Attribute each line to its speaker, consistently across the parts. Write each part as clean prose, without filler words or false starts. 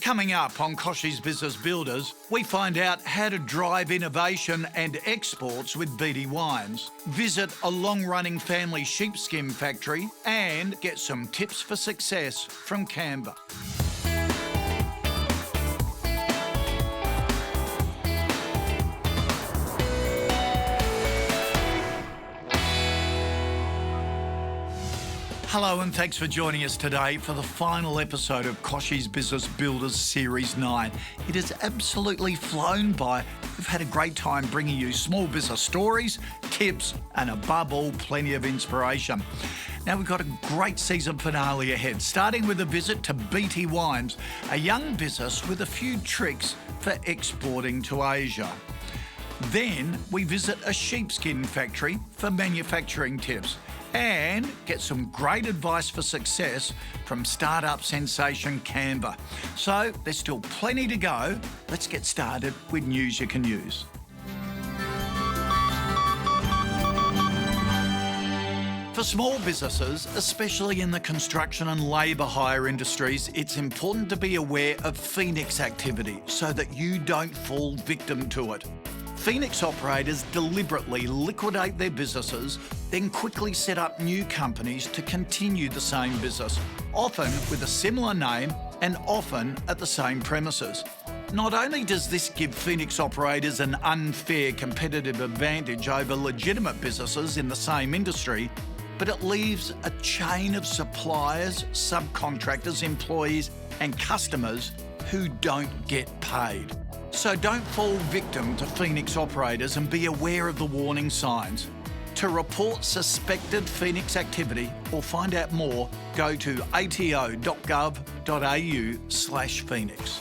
Speaker 1: Coming up on Kochie's Business Builders, we find out how to drive innovation and exports with Beatty Wines, visit a long-running family sheepskin factory, and get some tips for success from Canva. Hello and thanks for joining us today for the final episode of Kochie's Business Builders Series 9. It has absolutely flown by. We've had a great time bringing you small business stories, tips, and above all, plenty of inspiration. Now we've got a great season finale ahead, starting with a visit to Beatty Wines, a young business with a few tricks for exporting to Asia. Then we visit a sheepskin factory for manufacturing tips and get some great advice for success from startup sensation Canva. So there's still plenty to go. Let's get started with news you can use. For small businesses, especially in the construction and labour hire industries, it's important to be aware of Phoenix activity so that you don't fall victim to it. Phoenix operators deliberately liquidate their businesses, then quickly set up new companies to continue the same business, often with a similar name and often at the same premises. Not only does this give Phoenix operators an unfair competitive advantage over legitimate businesses in the same industry, but it leaves a chain of suppliers, subcontractors, employees and customers who don't get paid. So don't fall victim to Phoenix operators and be aware of the warning signs. To report suspected Phoenix activity or find out more, go to ato.gov.au/Phoenix.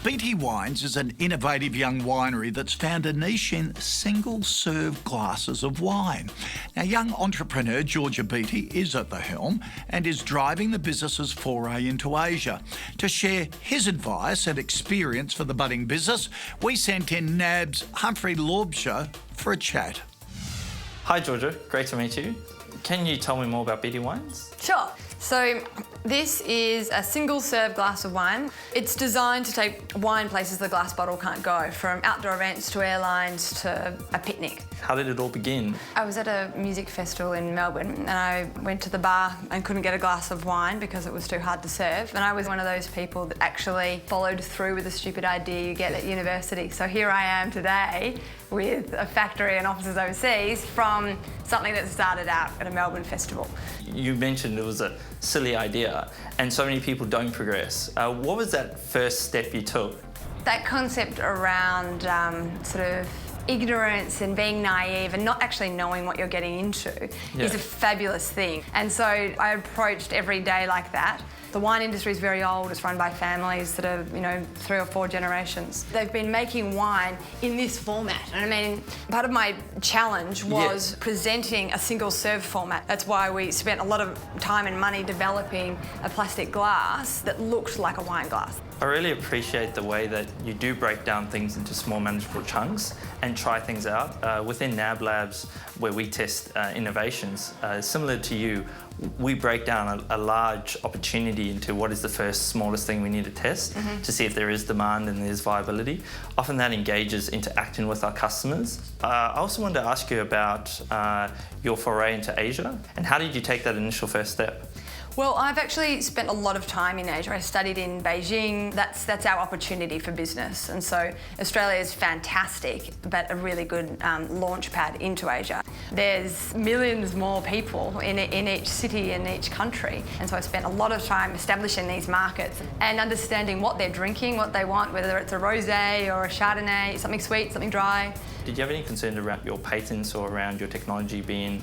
Speaker 1: Beatty Wines is an innovative young winery that's found a niche in single-serve glasses of wine. Now, young entrepreneur Georgia Beatty is at the helm and is driving the business's foray into Asia. To share his advice and experience for the budding business, we sent in NAB's Humphrey Laubscher for a chat.
Speaker 2: Hi Georgia, great to meet you. Can you tell me more about Beatty Wines?
Speaker 3: Sure. So this is a single-serve glass of wine. It's designed to take wine places the glass bottle can't go, from outdoor events to airlines to a picnic.
Speaker 2: How did it all begin?
Speaker 3: I was at a music festival in Melbourne and I went to the bar and couldn't get a glass of wine because it was too hard to serve. And I was one of those people that actually followed through with a stupid idea you get at university. So here I am today with a factory and offices overseas from something that started out at a Melbourne festival.
Speaker 2: You mentioned it was a silly idea and so many people don't progress. What was that first step you took?
Speaker 3: That concept around sort of ignorance and being naive and not actually knowing what you're getting into is a fabulous thing. And so I approached every day like that. The wine industry is very old. It's run by families that are, 3 or 4 generations. They've been making wine in this format. And I mean, part of my challenge was presenting a single serve format. That's why we spent a lot of time and money developing a plastic glass that looked like a wine glass.
Speaker 2: I really appreciate the way that you do break down things into small manageable chunks and try things out. Within NAB Labs, where we test innovations, similar to you, we break down a large opportunity into what is the first smallest thing we need to test to see if there is demand and there's viability. Often that engages interacting with our customers. I also wanted to ask you about your foray into Asia and how did you take that initial first step?
Speaker 3: Well, I've actually spent a lot of time in Asia. I studied in Beijing. That's our opportunity for business. And so Australia is fantastic, but a really good launch pad into Asia. There's millions more people in each city and each country. And so I spent a lot of time establishing these markets and understanding what they're drinking, what they want, whether it's a rosé or a Chardonnay, something sweet, something dry.
Speaker 2: Did you have any concerns around your patents or around your technology being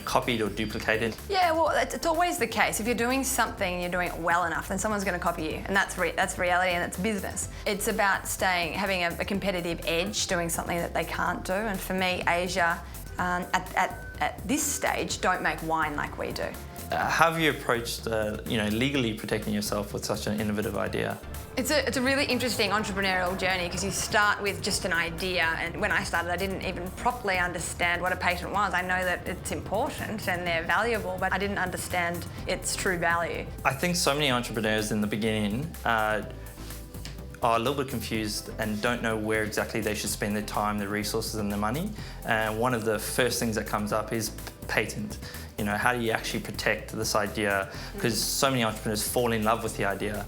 Speaker 2: copied or duplicated?
Speaker 3: Yeah, well, it's always the case. If you're doing something and you're doing it well enough, then someone's going to copy you, and that's reality and that's business. It's about having a competitive edge, doing something that they can't do. And for me, Asia, at this stage, don't make wine like we do.
Speaker 2: How have you approached, legally protecting yourself with such an innovative idea?
Speaker 3: It's a really interesting entrepreneurial journey because you start with just an idea, and when I started I didn't even properly understand what a patent was. I know that it's important and they're valuable, but I didn't understand its true value.
Speaker 2: I think so many entrepreneurs in the beginning are a little bit confused and don't know where exactly they should spend their time, their resources and their money. And one of the first things that comes up is patent. How do you actually protect this idea? Because so many entrepreneurs fall in love with the idea,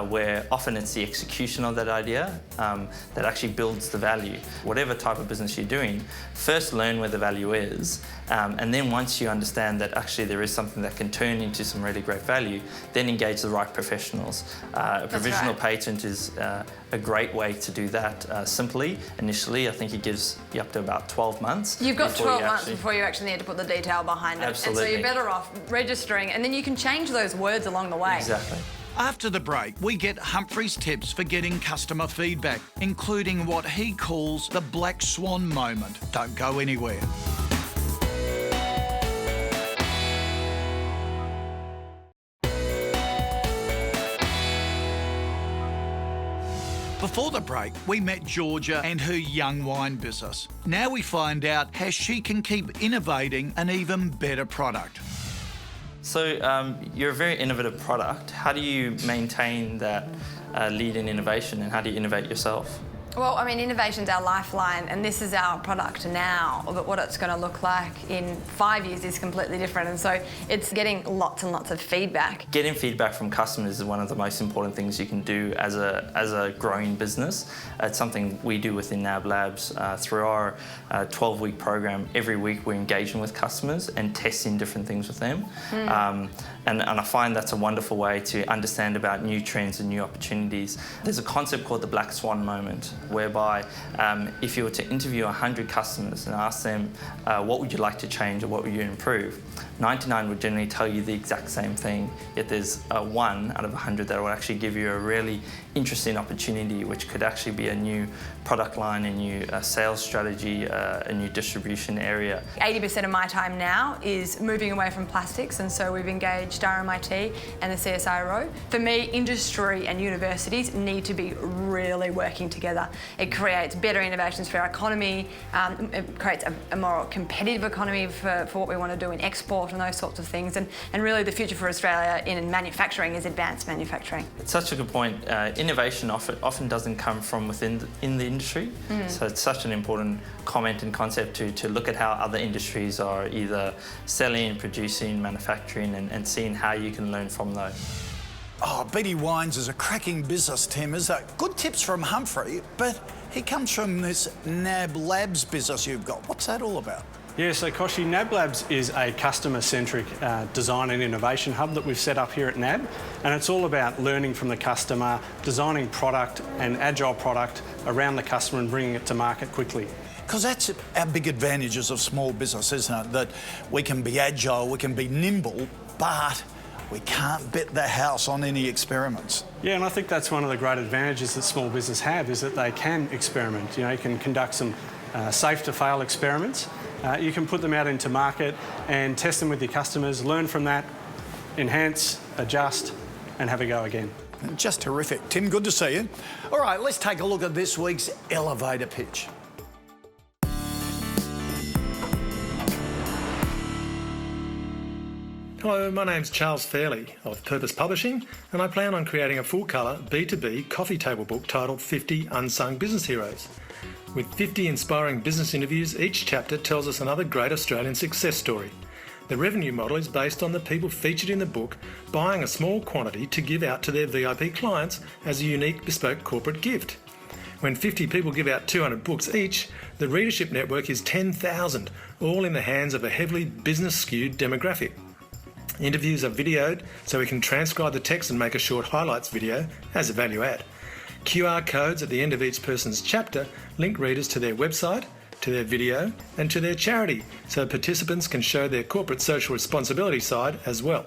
Speaker 2: where often it's the execution of that idea that actually builds the value. Whatever type of business you're doing, first learn where the value is, and then once you understand that actually there is something that can turn into some really great value, then engage the right professionals. A provisional patent is a great way to do that simply. Initially, I think it gives you up to about 12 months.
Speaker 3: You've got 12 months before you actually need to put the detail behind it.
Speaker 2: Absolutely.
Speaker 3: And so you're better off registering, and then you can change those words along the way.
Speaker 2: Exactly.
Speaker 1: After the break, we get Humphrey's tips for getting customer feedback, including what he calls the black swan moment. Don't go anywhere. Before the break, we met Georgia and her young wine business. Now we find out how she can keep innovating an even better product.
Speaker 2: So you're a very innovative product. How do you maintain that lead in innovation, and how do you innovate yourself?
Speaker 3: Well, I mean, innovation's our lifeline, and this is our product now, but what it's going to look like in 5 years is completely different, and so it's getting lots and lots of feedback.
Speaker 2: Getting feedback from customers is one of the most important things you can do as a growing business. It's something we do within NAB Labs through our 12-week program. Every week we're engaging with customers and testing different things with them. And I find that's a wonderful way to understand about new trends and new opportunities. There's a concept called the black swan moment, whereby if you were to interview 100 customers and ask them what would you like to change or what would you improve, 99 would generally tell you the exact same thing, yet there's one out of 100 that will actually give you a really interesting opportunity, which could actually be a new product line, a new sales strategy, a new distribution area.
Speaker 3: 80% of my time now is moving away from plastics, and so we've engaged RMIT and the CSIRO. For me, industry and universities need to be really working together. It creates better innovations for our economy, it creates a more competitive economy for what we want to do in export and those sorts of things, and really the future for Australia in manufacturing is advanced manufacturing.
Speaker 2: It's such a good point. Innovation often doesn't come from within the industry, so it's such an important comment and concept to look at how other industries are either selling, producing, manufacturing, and seeing how you can learn from those.
Speaker 1: Oh, Beatty Wines is a cracking business, Tim. Is that good tips from Humphrey, but he comes from this NAB Labs business you've got. What's that all about?
Speaker 4: Yeah, so Kochie, NAB Labs is a customer-centric design and innovation hub that we've set up here at NAB, and it's all about learning from the customer, designing product and agile product around the customer and bringing it to market quickly.
Speaker 1: Because that's our big advantages of small business, isn't it? That we can be agile, we can be nimble, but we can't bet the house on any experiments.
Speaker 4: Yeah, and I think that's one of the great advantages that small business have, is that they can experiment. You can conduct some safe-to-fail experiments. You can put them out into market and test them with your customers, learn from that, enhance, adjust, and have a go again.
Speaker 1: Just terrific. Tim, good to see you. All right, let's take a look at this week's elevator pitch.
Speaker 5: Hello, my name's Charles Fairley of Purpose Publishing, and I plan on creating a full-colour B2B coffee table book titled 50 Unsung Business Heroes. With 50 inspiring business interviews, each chapter tells us another great Australian success story. The revenue model is based on the people featured in the book buying a small quantity to give out to their VIP clients as a unique bespoke corporate gift. When 50 people give out 200 books each, the readership network is 10,000, all in the hands of a heavily business-skewed demographic. Interviews are videoed, so we can transcribe the text and make a short highlights video as a value add. QR codes at the end of each person's chapter link readers to their website, to their video, and to their charity, so participants can show their corporate social responsibility side as well.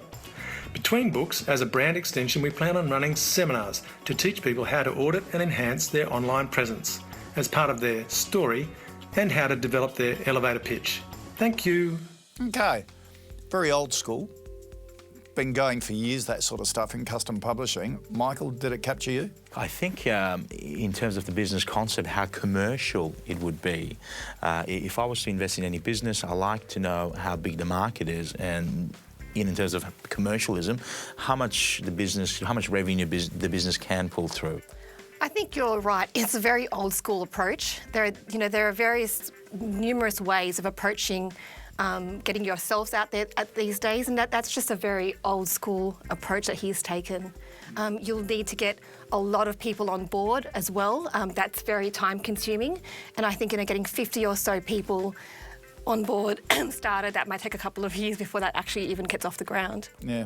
Speaker 5: Between books, as a brand extension, we plan on running seminars to teach people how to audit and enhance their online presence as part of their story and how to develop their elevator pitch. Thank you.
Speaker 1: Okay, very old school. been going for years, that sort of stuff in custom publishing. Michael, did it capture you?
Speaker 6: I think in terms of the business concept, how commercial it would be. If I was to invest in any business, I like to know how big the market is, and in terms of commercialism, how much revenue the business can pull through.
Speaker 7: I think you're right. It's a very old school approach. There are numerous ways of approaching getting yourselves out there these days, and that's just a very old school approach that he's taken. You'll need to get a lot of people on board as well. That's very time consuming, and I think getting 50 or so people on board started, that might take a couple of years before that actually even gets off the ground.
Speaker 1: Yeah.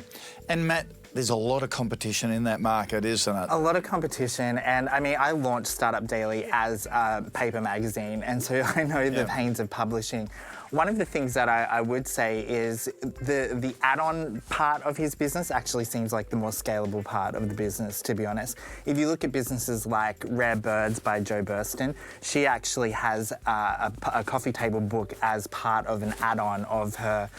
Speaker 1: And Matt, there's a lot of competition in that market, isn't it?
Speaker 8: A lot of competition, and I mean, I launched Startup Daily as a paper magazine, and so I know the pains of publishing. One of the things that I would say is the add-on part of his business actually seems like the more scalable part of the business, to be honest. If you look at businesses like Rare Birds by Jo Burston, she actually has a coffee table book as part of an add-on of her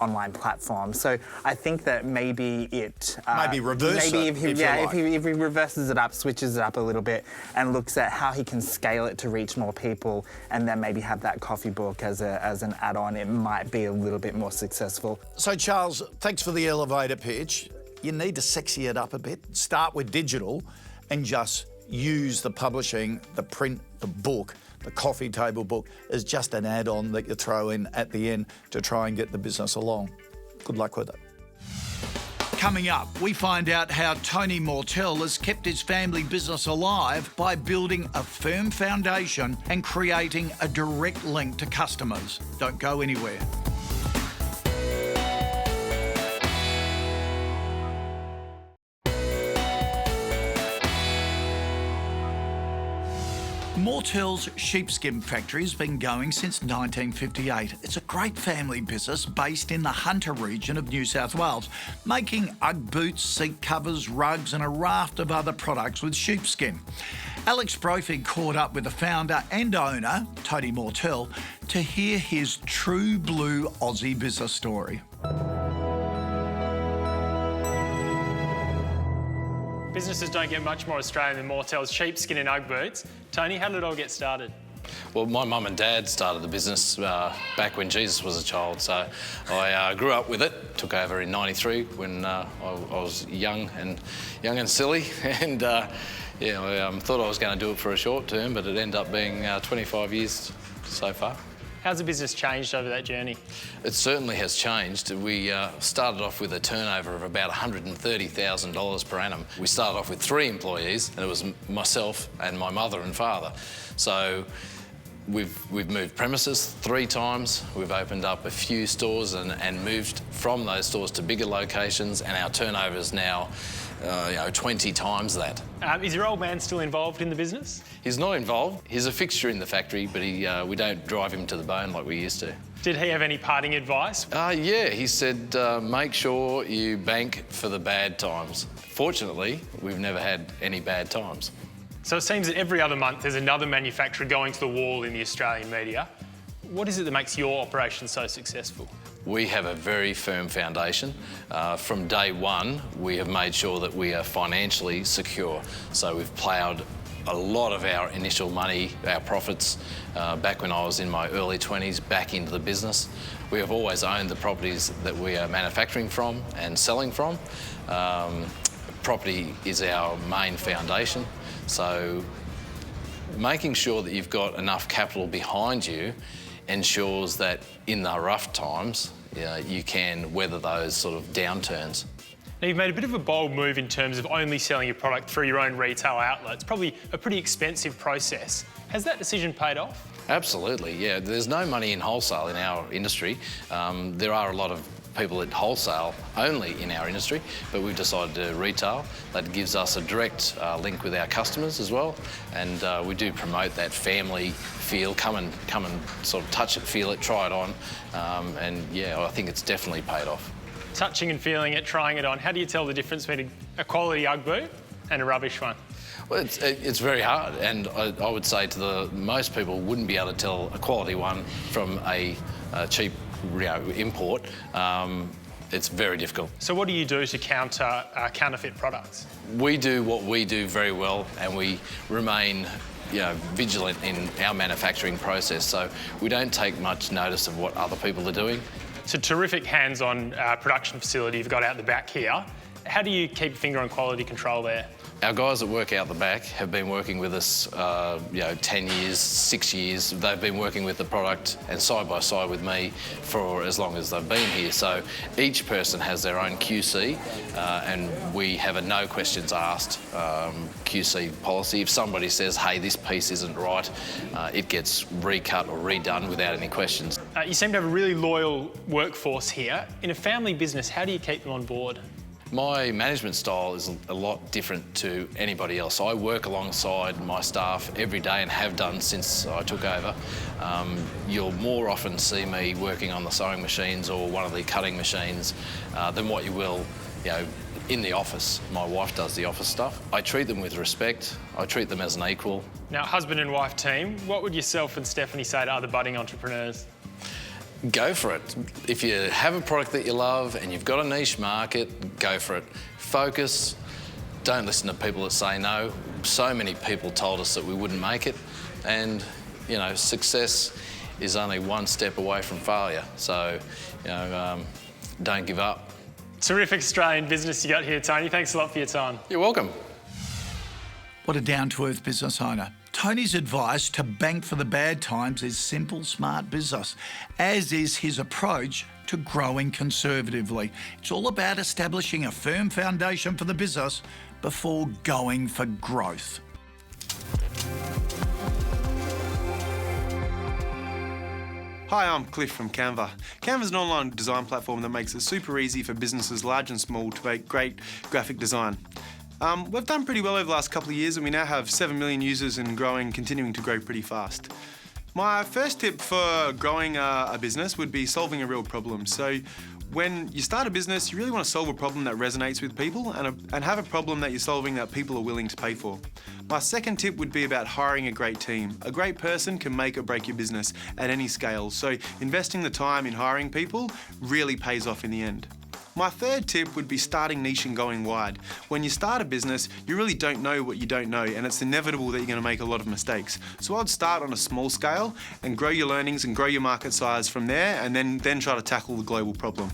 Speaker 8: online platform. So I think that maybe it...
Speaker 1: maybe reverse it,
Speaker 8: if he reverses it up, switches it up a little bit and looks at how he can scale it to reach more people, and then maybe have that coffee book as an add-on, it might be a little bit more successful.
Speaker 1: So Charles, thanks for the elevator pitch. You need to sexy it up a bit. Start with digital and just use the publishing, the print, the book, the coffee table book as just an add-on that you throw in at the end to try and get the business along. Good luck with it. Coming up, we find out how Tony Mortell has kept his family business alive by building a firm foundation and creating a direct link to customers. Don't go anywhere. Mortell's sheepskin factory has been going since 1958. It's a great family business based in the Hunter region of New South Wales, making Ugg boots, seat covers, rugs and a raft of other products with sheepskin. Alex Brophy caught up with the founder and owner, Tony Mortell, to hear his true blue Aussie business story.
Speaker 9: Businesses don't get much more Australian than Mortell's sheepskin and Ugg boots. Tony, how did it all get started?
Speaker 10: Well, my mum and dad started the business back when Jesus was a child, so I grew up with it. Took over in '93 when I was young and silly, and I thought I was going to do it for a short term, but it ended up being 25 years so far.
Speaker 9: How's the business changed over that journey?
Speaker 10: It certainly has changed. We started off with a turnover of about $130,000 per annum. We started off with 3 employees, and it was myself and my mother and father. So we've moved premises 3 times. We've opened up a few stores and moved from those stores to bigger locations, and our turnover is now 20 times that.
Speaker 9: Is your old man still involved in the business?
Speaker 10: He's not involved. He's a fixture in the factory, but we don't drive him to the bone like we used to.
Speaker 9: Did he have any parting advice?
Speaker 10: Yeah, he said, make sure you bank for the bad times. Fortunately, we've never had any bad times.
Speaker 9: So it seems that every other month there's another manufacturer going to the wall in the Australian media. What is it that makes your operation so successful?
Speaker 10: We have a very firm foundation. From day one, we have made sure that we are financially secure. So we've ploughed a lot of our initial money, our profits, back when I was in my early 20s, back into the business. We have always owned the properties that we are manufacturing from and selling from. Property is our main foundation. So making sure that you've got enough capital behind you ensures that in the rough times, you can weather those sort of downturns.
Speaker 9: Now, you've made a bit of a bold move in terms of only selling your product through your own retail outlets. Probably a pretty expensive process. Has that decision paid off?
Speaker 10: Absolutely, yeah. There's no money in wholesale in our industry. There are a lot of people at wholesale only in our industry, but we've decided to retail. That gives us a direct link with our customers as well, and we do promote that family feel. Come and sort of touch it, feel it, try it on, and yeah, I think it's definitely paid off.
Speaker 9: Touching and feeling it, trying it on. How do you tell the difference between a quality Ugg boot and a rubbish one?
Speaker 10: Well, it's very hard, and I would say to most people wouldn't be able to tell a quality one from a cheap import. It's very difficult.
Speaker 9: So what do you do to counter counterfeit products?
Speaker 10: We do what we do very well, and we remain vigilant in our manufacturing process, so we don't take much notice of what other people are doing.
Speaker 9: It's a terrific hands-on production facility you've got out the back here. How do you keep your finger on quality control there?
Speaker 10: Our guys that work out the back have been working with us, 10 years, 6 years. They've been working with the product and side by side with me for as long as they've been here. So each person has their own QC, and we have a no questions asked QC policy. If somebody says, hey, this piece isn't right, it gets recut or redone without any questions.
Speaker 9: You seem to have a really loyal workforce here. In a family business, how do you keep them on board?
Speaker 10: My management style is a lot different to anybody else. I work alongside my staff every day and have done since I took over. You'll more often see me working on the sewing machines or one of the cutting machines than what you will, in the office. My wife does the office stuff. I treat them with respect. I treat them as an equal.
Speaker 9: Now, husband and wife team, what would yourself and Stephanie say to other budding entrepreneurs?
Speaker 10: Go for it. If you have a product that you love and you've got a niche market, go for it. Focus. Don't listen to people that say no. So many people told us that we wouldn't make it, and success is only one step away from failure. So, don't give up.
Speaker 9: Terrific Australian business you got here, Tony. Thanks a lot for your time.
Speaker 10: You're welcome.
Speaker 1: What a down-to-earth business owner. Tony's advice to bank for the bad times is simple, smart business, as is his approach to growing conservatively. It's all about establishing a firm foundation for the business before going for growth.
Speaker 11: Hi, I'm Cliff from Canva. Canva is an online design platform that makes it super easy for businesses large and small to make great graphic design. We've done pretty well over the last couple of years, and we now have 7 million users and growing, continuing to grow pretty fast. My first tip for growing a business would be solving a real problem. So when you start a business, you really want to solve a problem that resonates with people and have a problem that you're solving that people are willing to pay for. My second tip would be about hiring a great team. A great person can make or break your business at any scale, so investing the time in hiring people really pays off in the end. My third tip would be starting niche and going wide. When you start a business, you really don't know what you don't know, and it's inevitable that you're going to make a lot of mistakes. So I'd start on a small scale and grow your learnings and grow your market size from there, and then try to tackle the global problem.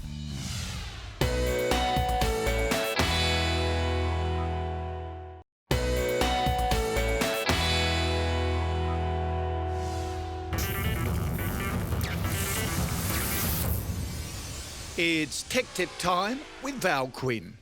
Speaker 1: It's Tech Tip time with Val Quinn.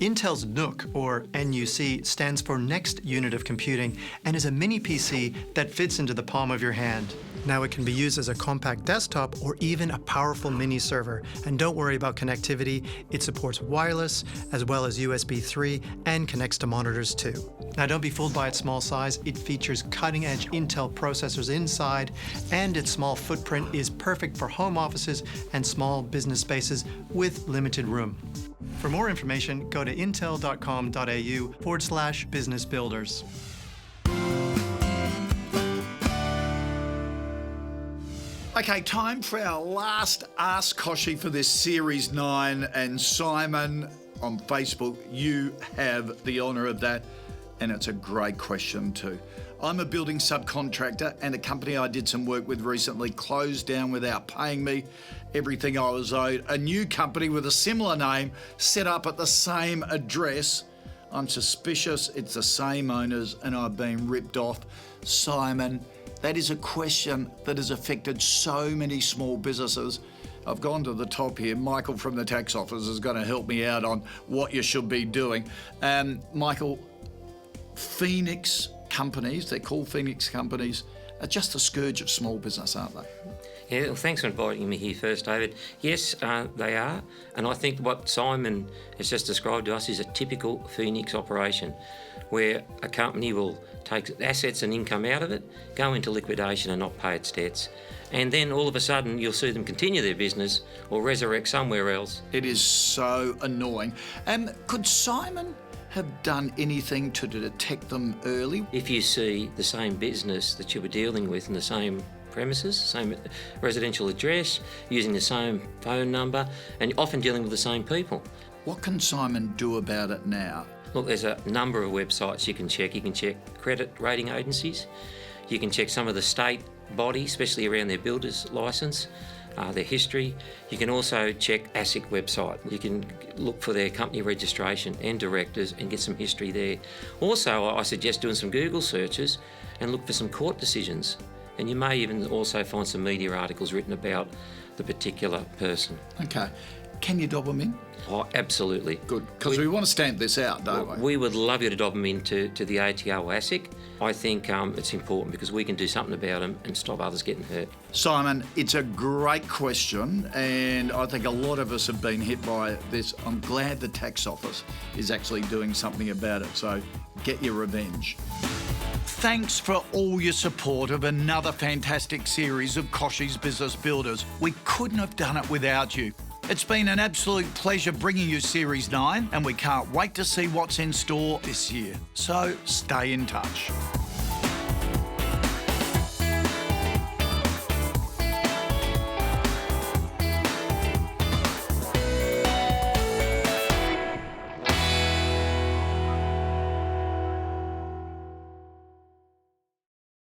Speaker 12: Intel's NUC, or NUC, stands for Next Unit of Computing and is a mini PC that fits into the palm of your hand. Now it can be used as a compact desktop or even a powerful mini server. And don't worry about connectivity, it supports wireless as well as USB 3 and connects to monitors too. Now don't be fooled by its small size, it features cutting-edge Intel processors inside, and its small footprint is perfect for home offices and small business spaces with limited room. For more information, go to intel.com.au/businessbuilders.
Speaker 1: Okay, time for our last Ask Kochie for this Series 9. And Simon on Facebook, you have the honour of that. And it's a great question too. I'm a building subcontractor, and a company I did some work with recently closed down without paying me everything I was owed. A new company with a similar name set up at the same address. I'm suspicious it's the same owners and I've been ripped off. Simon, that is a question that has affected so many small businesses. I've gone to the top here. Michael from the tax office is going to help me out on what you should be doing. Michael, Phoenix companies, they're called Phoenix companies, are just a scourge of small business, aren't they?
Speaker 13: Yeah, well, thanks for inviting me here first, David. Yes, they are, and I think what Simon has just described to us is a typical Phoenix operation, where a company will take assets and income out of it, go into liquidation and not pay its debts, and then all of a sudden you'll see them continue their business or resurrect somewhere else.
Speaker 1: It is so annoying. Could Simon have done anything to detect them early?
Speaker 13: If you see the same business that you were dealing with and the same premises, same residential address, using the same phone number, and often dealing with the same people.
Speaker 1: What can Simon do about it now?
Speaker 13: Look, there's a number of websites you can check. You can check credit rating agencies. You can check some of the state bodies, especially around their builder's licence, their history. You can also check ASIC website. You can look for their company registration and directors and get some history there. Also, I suggest doing some Google searches and look for some court decisions. And you may even also find some media articles written about the particular person.
Speaker 1: Okay. Can you dob them in?
Speaker 13: Oh, absolutely.
Speaker 1: Good, because we want to stamp this out, don't we?
Speaker 13: We would love you to dob them into the ATO or ASIC. I think it's important because we can do something about them and stop others getting hurt.
Speaker 1: Simon, it's a great question, and I think a lot of us have been hit by this. I'm glad the tax office is actually doing something about it, so get your revenge. Thanks for all your support of another fantastic series of Kochie's Business Builders. We couldn't have done it without you. It's been an absolute pleasure bringing you Series 9, and we can't wait to see what's in store this year. So stay in touch.